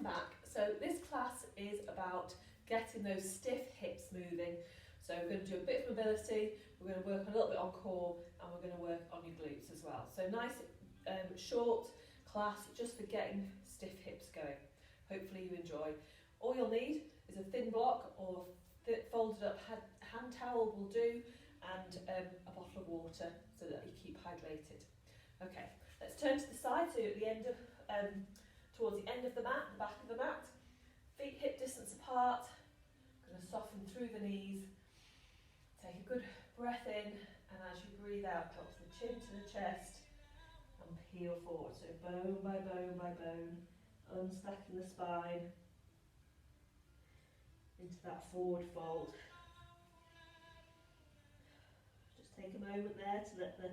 back. So this class is about getting those stiff hips moving. So we're going to do a bit of mobility, we're going to work a little bit on core, and we're going to work on your glutes as well. So nice short class just for getting stiff hips going. Hopefully you enjoy. All you'll need is a thin block or folded up hand towel will do, and a bottle of water so that you keep hydrated. Okay, let's turn to the side, so at the end of, towards the end of the mat, the back of the mat, feet hip distance apart, going to soften through the knees, take a good breath in, and as you breathe out, drop the chin to the chest and peel forward, so bone by bone by bone, unstacking the spine into that forward fold. Just take a moment there to let the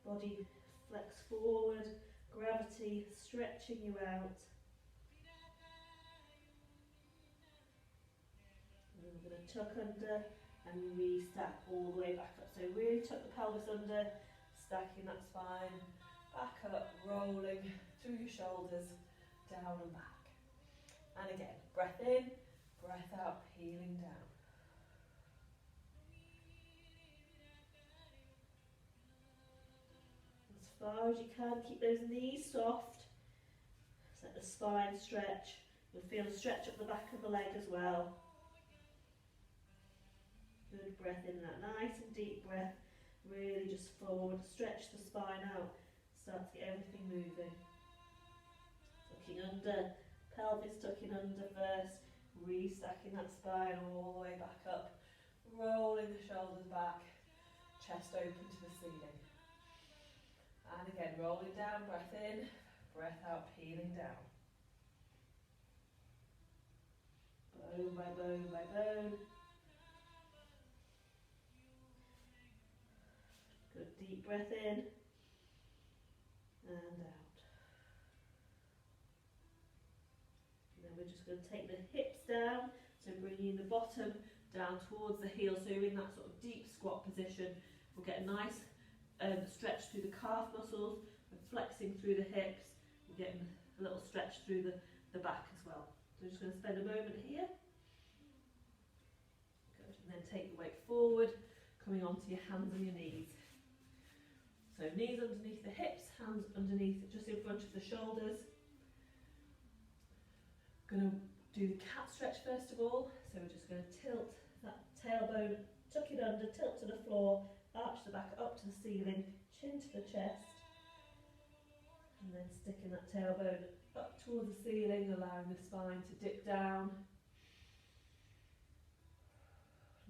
body flex forward, gravity stretching you out. And then we're going to tuck under and re-stack all the way back up. So really tuck the pelvis under, stacking that spine back up, rolling through your shoulders, down and back. And again, breath in, breath out, peeling down. As far as you can, keep those knees soft. Let the spine stretch. You'll feel a stretch up the back of the leg as well. Good breath in, that nice and deep breath. Really just forward, stretch the spine out. Start to get everything moving. Tucking under, pelvis tucking under first. Restacking that spine all the way back up. Rolling the shoulders back. Chest open to the ceiling. And again, rolling down, breath in, breath out, peeling down. Bone by bone by bone. Good deep breath in and out. And then we're just going to take the hips down, so bringing the bottom down towards the heel, so you're in that sort of deep squat position. We'll get a nice stretch through the calf muscles, and flexing through the hips, we're getting a little stretch through the back as well. So we're just going to spend a moment here. Good. And then take the weight forward, coming onto your hands and your knees. So knees underneath the hips, hands underneath, just in front of the shoulders. Going to do the cat stretch first of all. So we're just going to tilt that tailbone, tuck it under, tilt to the floor, arch the back up to the ceiling, chin to the chest, and then sticking that tailbone up towards the ceiling, allowing the spine to dip down.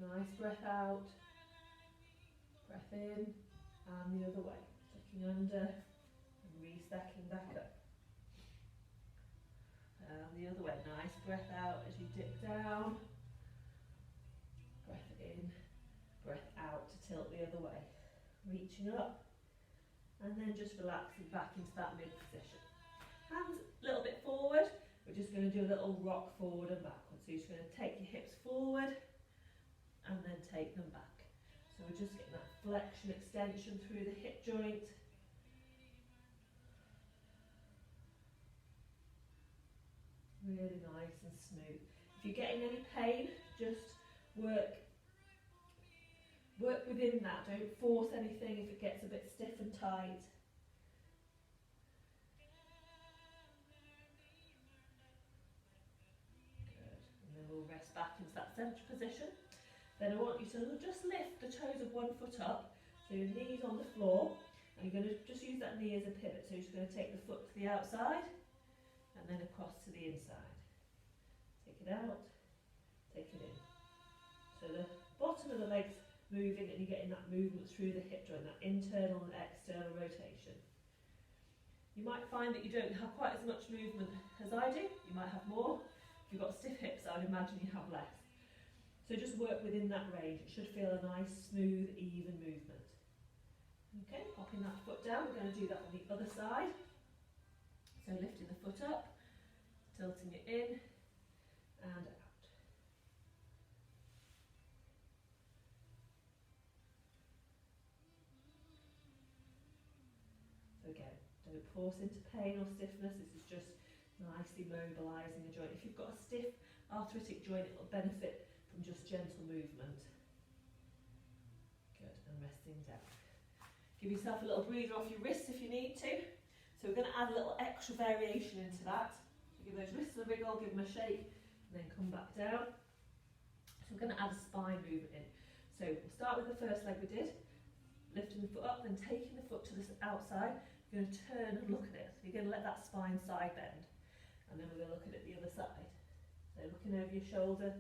Nice breath out, breath in, and the other way, tucking under and restacking back up. And the other way, nice breath out as you dip down, breath in, breath out to tilt the other way, reaching up, and then just relaxing back into that mid position. Hands a little bit forward, we're just going to do a little rock forward and backwards. So you're just going to take your hips forward and then take them back. So we're just getting that flexion, extension through the hip joint. Really nice and smooth. If you're getting any pain, just work within that. Don't force anything if it gets a bit stiff and tight. Good. And then we'll rest back into that centre position. Then I want you to just lift the toes of one foot up, so your knees on the floor, and you're going to just use that knee as a pivot. So you're just going to take the foot to the outside and then across to the inside. Take it out, take it in. So the bottom of the leg's moving and you're getting that movement through the hip joint, that internal and external rotation. You might find that you don't have quite as much movement as I do. You might have more. If you've got stiff hips, I would imagine you have less. So just work within that range. It should feel a nice, smooth, even movement. Okay, popping that foot down. We're going to do that on the other side. So lifting the foot up, tilting it in and out. So again, don't force into pain or stiffness. This is just nicely mobilising the joint. If you've got a stiff arthritic joint, it will benefit from just gentle movement. Good, and resting down. Give yourself a little breather off your wrists if you need to. So we're going to add a little extra variation into that. So give those wrists a wriggle, give them a shake, and then come back down. So we're going to add a spine movement in. So we'll start with the first leg we did, lifting the foot up, then taking the foot to the outside. You're going to turn and look at it. So you're going to let that spine side bend. And then we're going to look at it the other side. So looking over your shoulder,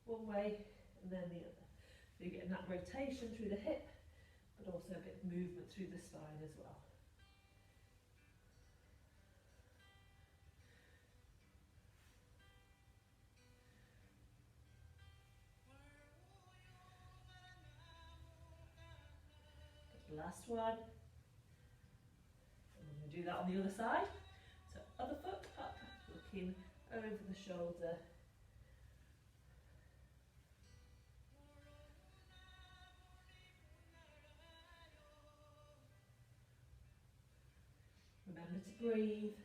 one way and then the other. So you're getting that rotation through the hip, but also a bit of movement through the spine as well. Last one. And we're going to do that on the other side. So other foot up, looking over the shoulder. Remember to breathe.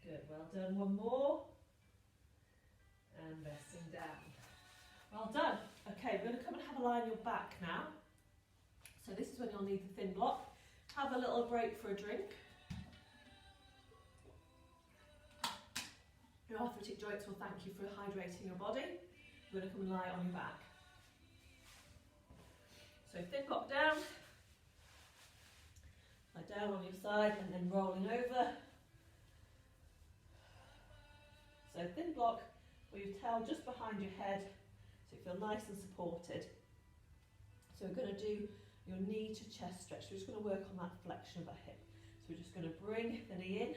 Good, well done. One more. And resting down. Well done. Okay, we're going to come and have a lie on your back now. So this is when you'll need the thin block. Have a little break for a drink. Your arthritic joints will thank you for hydrating your body. We're going to come and lie on your back. So thin block down. Lie down on your side and then rolling over. So thin block with your tail just behind your head, so you feel nice and supported. So we're going to do your knee to chest stretch. So we're just going to work on that flexion of that hip. So we're just going to bring the knee in,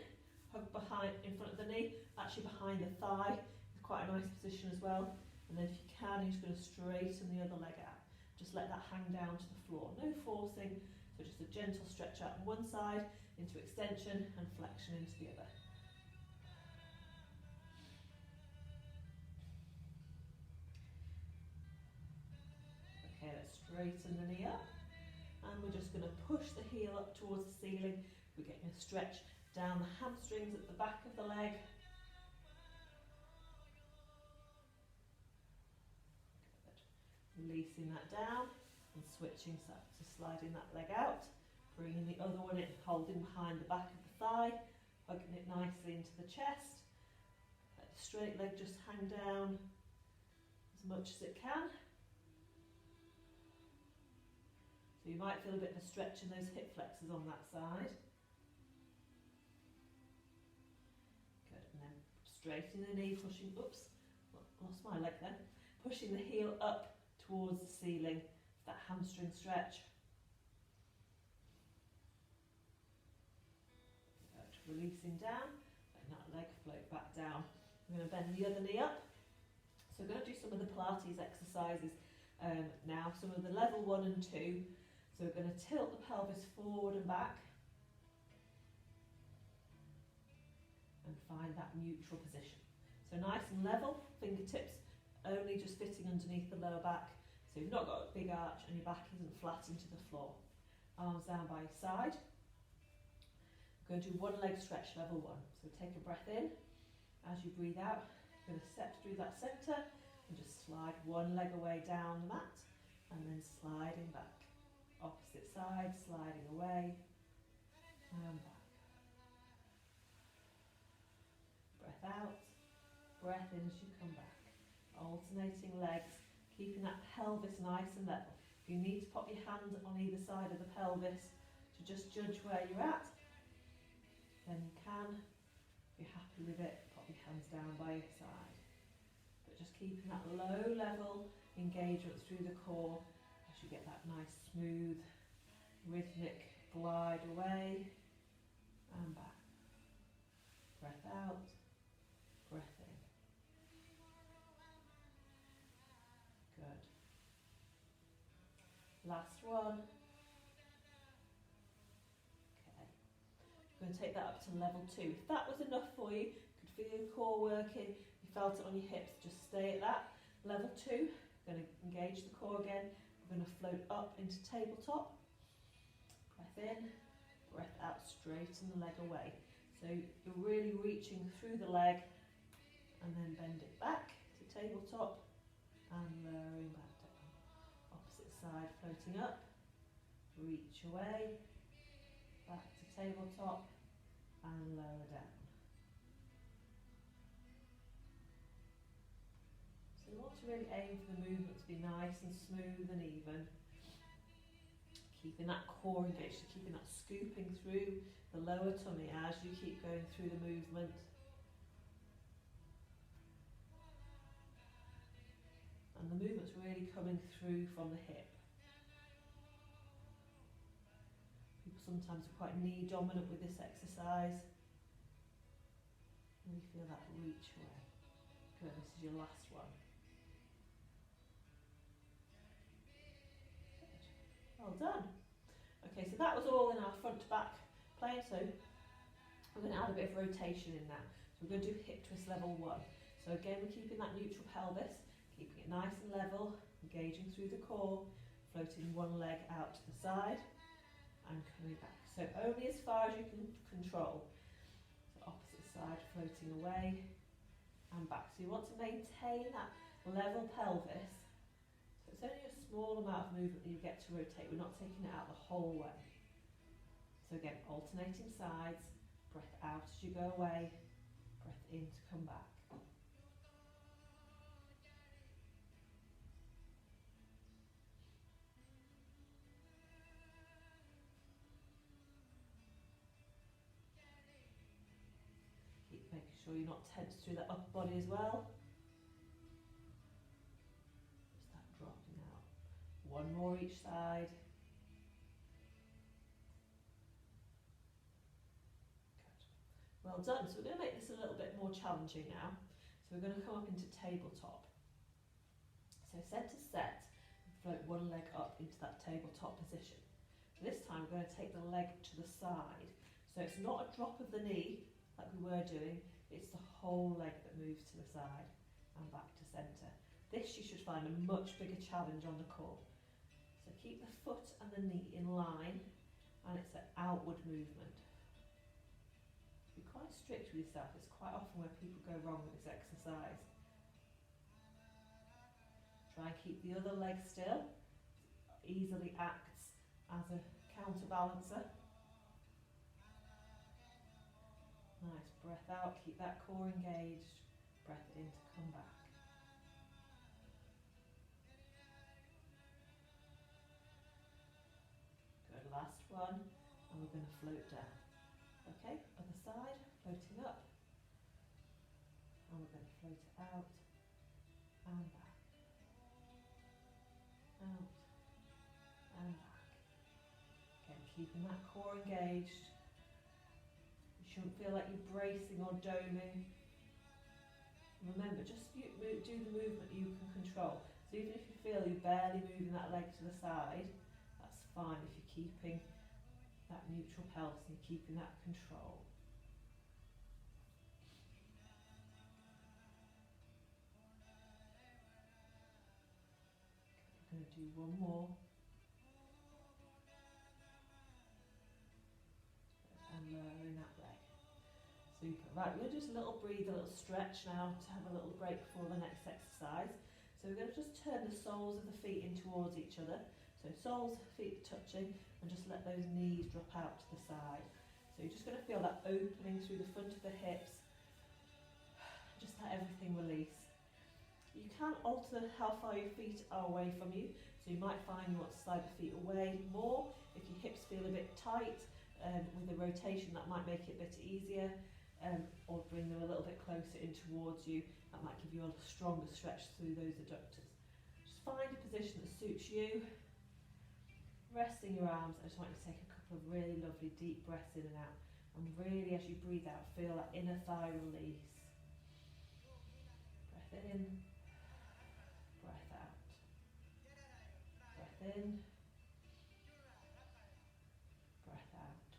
hug behind, in front of the knee, actually behind the thigh. It's quite a nice position as well. And then if you can, you're just going to straighten the other leg out. Just let that hang down to the floor. No forcing, so just a gentle stretch out on one side, into extension and flexion into the other. Okay, let's straighten the knee up. And we're just going to push the heel up towards the ceiling. We're getting a stretch down the hamstrings at the back of the leg. Good. Releasing that down and switching so sliding that leg out. Bringing the other one in, holding behind the back of the thigh, hugging it nicely into the chest. Let the straight leg just hang down as much as it can. So you might feel a bit of a stretch in those hip flexors on that side. Good, and then straightening the knee, pushing, oops, lost my leg then. Pushing the heel up towards the ceiling, that hamstring stretch. Good, releasing down, letting that leg float back down. I'm going to bend the other knee up. So we're going to do some of the Pilates exercises now, some of the level 1 and 2. So we're going to tilt the pelvis forward and back and find that neutral position. So nice and level, fingertips only just fitting underneath the lower back. So you've not got a big arch and your back isn't flat into the floor. Arms down by your side. We're going to do one leg stretch, level 1. So take a breath in. As you breathe out, you're going to step through that centre and just slide one leg away down the mat and then sliding back. Opposite side, sliding away and back. Breath out, breath in as you come back. Alternating legs, keeping that pelvis nice and level. If you need to pop your hand on either side of the pelvis to just judge where you're at, then you can. If you're happy with it, pop your hands down by your side. But just keeping that low level engagement through the core, you get that nice smooth rhythmic glide away and back. Breath out, breath in. Good. Last one. Okay. We're going to take that up to level 2. If that was enough for you, you could feel your core working, you felt it on your hips, just stay at that. Level 2, going to engage the core again. We're going to float up into tabletop. in, breath out, straighten the leg away. So you're really reaching through the leg and then bend it back to tabletop and lowering back down. Opposite side, floating up, reach away, back to tabletop and lower down. So you want to really aim for the movement to be nice and smooth and even. Keeping that core engaged, keeping that scooping through the lower tummy as you keep going through the movement. And the movement's really coming through from the hip. People sometimes are quite knee dominant with this exercise. Really feel that reach away. Good, this is your last one. Well done. Okay, so that was all in our front to back plane, so we're going to add a bit of rotation in now. So we're going to do hip twist level 1. So again, we're keeping that neutral pelvis, keeping it nice and level, engaging through the core, floating one leg out to the side and coming back. So only as far as you can control. So opposite side, floating away and back. So you want to maintain that level pelvis. It's only a small amount of movement that you get to rotate. We're not taking it out the whole way. So again, alternating sides, breath out as you go away, breath in to come back. Keep making sure you're not tense through that upper body as well. Dropping out. One more each side. Good. Well done. So we're going to make this a little bit more challenging now. So we're going to come up into tabletop. So set to set, float one leg up into that tabletop position. This time we're going to take the leg to the side. So it's not a drop of the knee like we were doing, it's the whole leg that moves to the side and back to centre. This you should find a much bigger challenge on the core. So keep the foot and the knee in line and it's an outward movement. Be quite strict with yourself, it's quite often where people go wrong with this exercise. Try and keep the other leg still, easily acts as a counterbalancer. Nice, breath out, keep that core engaged, breath in to come back. Last one, and we're going to float down. Okay, other side, floating up, and we're going to float it out and back, out and back. Again, keeping that core engaged. You shouldn't feel like you're bracing or doming. Remember, just do the movement you can control. So even if you feel you're barely moving that leg to the side, that's fine if you're keeping that neutral pelvis and keeping that control. I'm going to do one more. And lowering that leg. Super. Right, we're going to do just a little breathe, a little stretch now to have a little break before the next exercise. So we're going to just turn the soles of the feet in towards each other. So soles, feet touching, and just let those knees drop out to the side. So you're just going to feel that opening through the front of the hips. Just let everything release. You can alter how far your feet are away from you. So you might find you want to slide the feet away more. If your hips feel a bit tight, with the rotation that might make it a bit easier. Or bring them a little bit closer in towards you. That might give you a stronger stretch through those adductors. Just find a position that suits you. Resting your arms. I just want you to take a couple of really lovely deep breaths in and out. And really, as you breathe out, feel that inner thigh release. Breath in. Breath out. Breath in. Breath out.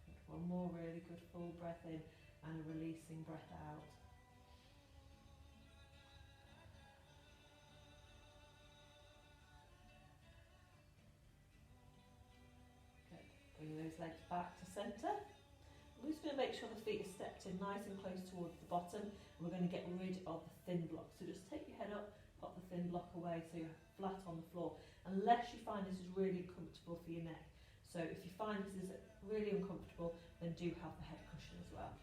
Good. One more really good full breath in and a releasing breath out. Bring those legs back to centre. We're just going to make sure the feet are stepped in nice and close towards the bottom. And we're going to get rid of the thin block. So just take your head up, pop the thin block away so you're flat on the floor. Unless you find this is really uncomfortable for your neck. So if you find this is really uncomfortable, then do have the head cushion as well.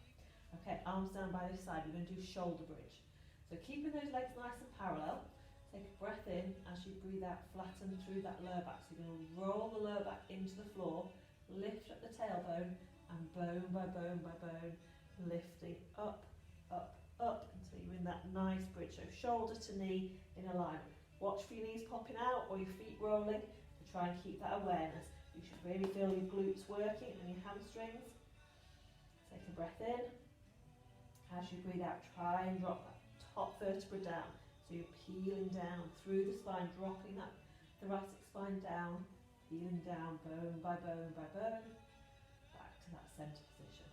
Okay, arms down by this side. We're going to do shoulder bridge. So keeping those legs nice and parallel. Take a breath in as you breathe out, flatten through that lower back. So you're going to roll the lower back into the floor, lift at the tailbone, and bone by bone by bone, lifting up, up, up until you're in that nice bridge. So shoulder to knee in alignment. Watch for your knees popping out or your feet rolling to try and keep that awareness. You should really feel your glutes working and your hamstrings. Take a breath in. As you breathe out, try and drop that top vertebra down. So you're peeling down through the spine, dropping that thoracic spine down, peeling down bone by bone by bone, back to that centre position.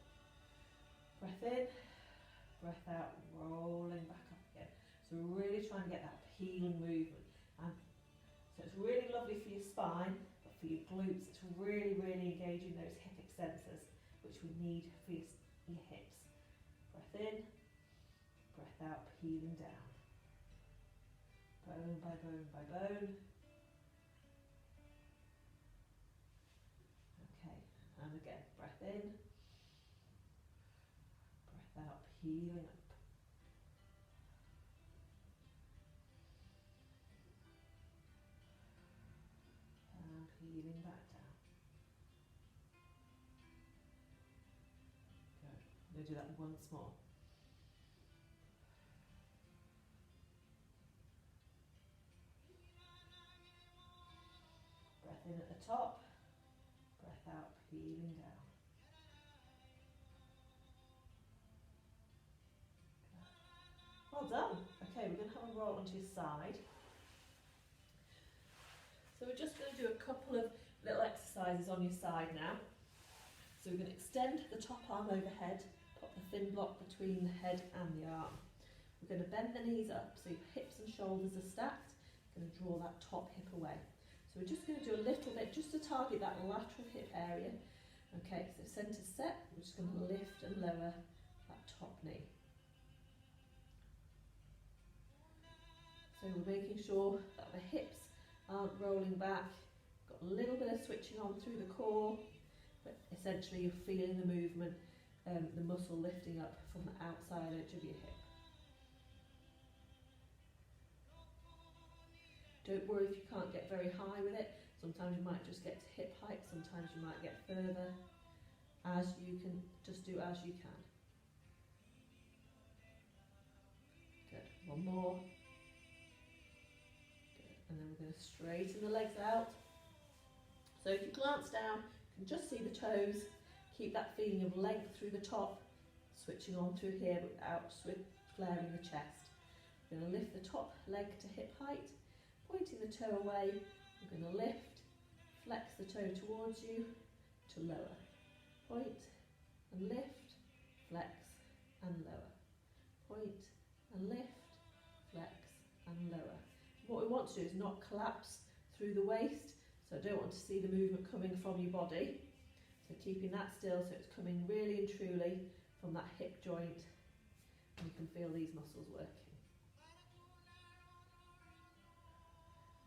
Breath in, breath out, rolling back up again. So we're really trying to get that peeling movement. And so it's really lovely for your spine, but for your glutes, it's really, really engaging those hip extensors, which we need for your hips. Breath in, breath out, peeling down. Bone by bone by bone. Okay, and again, breath in, breath out, peeling up. And peeling back down. Good. I'm going to do that once more. Breath in at the top, breath out, peeling down. Well done. Okay, we're going to have a roll onto your side. So we're just going to do a couple of little exercises on your side now. So we're going to extend the top arm overhead, pop the thin block between the head and the arm. We're going to bend the knees up so your hips and shoulders are stacked. We're going to draw that top hip away. So we're just going to do a little bit just to target that lateral hip area. Okay, so centre set, we're just going to lift and lower that top knee. So we're making sure that the hips aren't rolling back, got a little bit of switching on through the core, but essentially you're feeling the movement, the muscle lifting up from the outside edge of your hip. Don't worry if you can't get very high with it. Sometimes you might just get to hip height, sometimes you might get further. As you can, just do as you can. Good, one more. Good, and then we're going to straighten the legs out. So if you glance down, you can just see the toes. Keep that feeling of length through the top, switching on through here without flaring the chest. We're going to lift the top leg to hip height. Pointing the toe away, we're going to lift, flex the toe towards you to lower. Point and lift, flex and lower. Point and lift, flex and lower. What we want to do is not collapse through the waist, so I don't want to see the movement coming from your body. So keeping that still so it's coming really and truly from that hip joint, and you can feel these muscles working.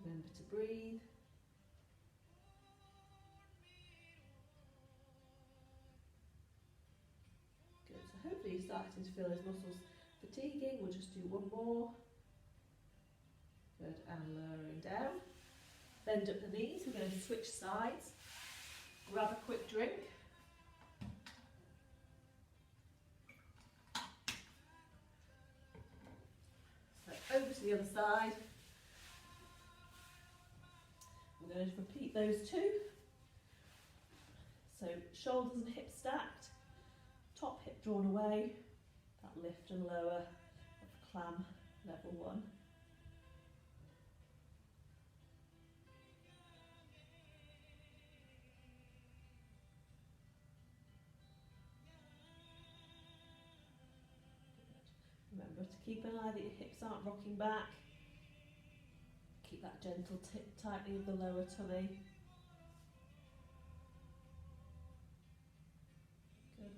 Remember to breathe. Good, so hopefully you're starting to feel those muscles fatiguing. We'll just do one more. Good, and lowering down. Bend up the knees, we're going to switch sides. Grab a quick drink. So over to the other side. We're going to repeat those two. So shoulders and hips stacked, top hip drawn away, that lift and lower of clam level 1. Remember to keep an eye that your hips aren't rocking back. Keep that gentle tightening of the lower tummy.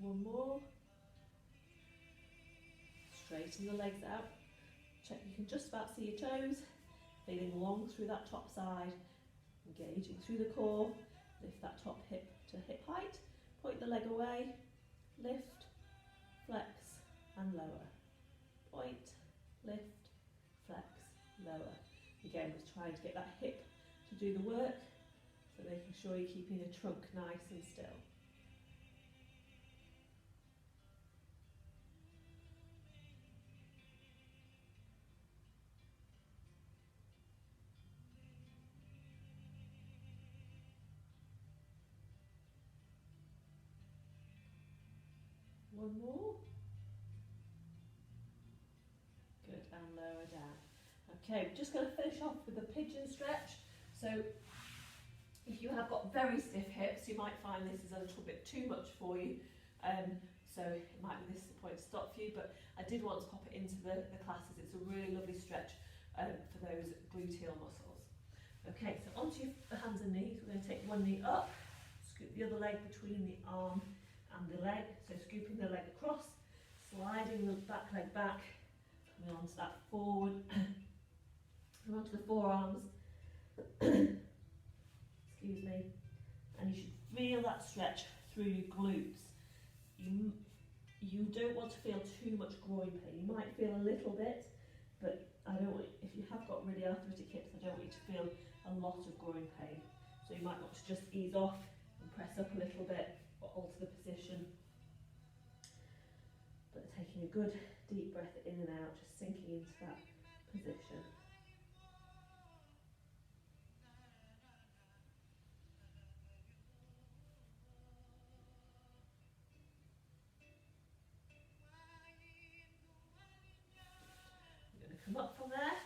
One more. Straighten the legs out. Check you can just about see your toes. Feeling long through that top side. Engaging through the core. Lift that top hip to hip height. Point the leg away. Lift, flex and lower. Point, lift, flex, lower. Again, just trying to get that hip to do the work. So making sure you're keeping your trunk nice and still. One more. Good, and lower down. Okay, we're just going to finish off with the pigeon stretch. So if you have got very stiff hips, you might find this is a little bit too much for you. So it might be this is the point to stop for you, but I did want to pop it into the classes. It's a really lovely stretch for those gluteal muscles. Okay, so onto your hands and knees. We're going to take one knee up, scoop the other leg between the arm and the leg, so scooping the leg across, sliding the back leg back, coming onto that forward, coming onto the forearms, excuse me, and you should feel that stretch through your glutes. You don't want to feel too much groin pain. You might feel a little bit, but I don't want, if you have got really arthritic hips, I don't want you to feel a lot of groin pain. So you might want to just ease off and press up a little bit, or alter the position. But taking a good deep breath in and out, just sinking into that position. We're going to come up from there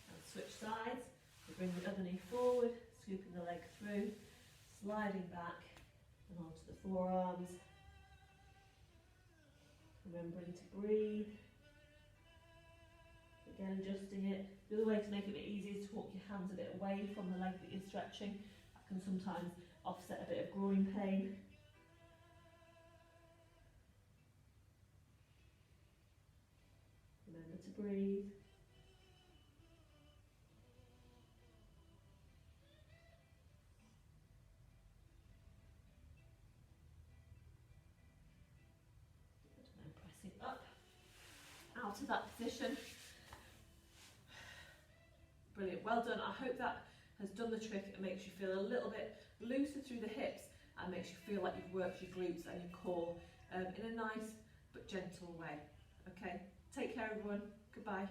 and switch sides. We bring the other knee forward, scooping the leg through, sliding back and onto the forearms. Remembering to breathe. Again, adjusting it. The other way to make it a bit easier is to walk your hands a bit away from the leg that you're stretching. That can sometimes offset a bit of groin pain. Remember to breathe. And pressing up out of that position. Brilliant, well done. I hope that has done the trick and makes you feel a little bit looser through the hips and makes you feel like you've worked your glutes and your core in a nice but gentle way. Okay, take care everyone, goodbye.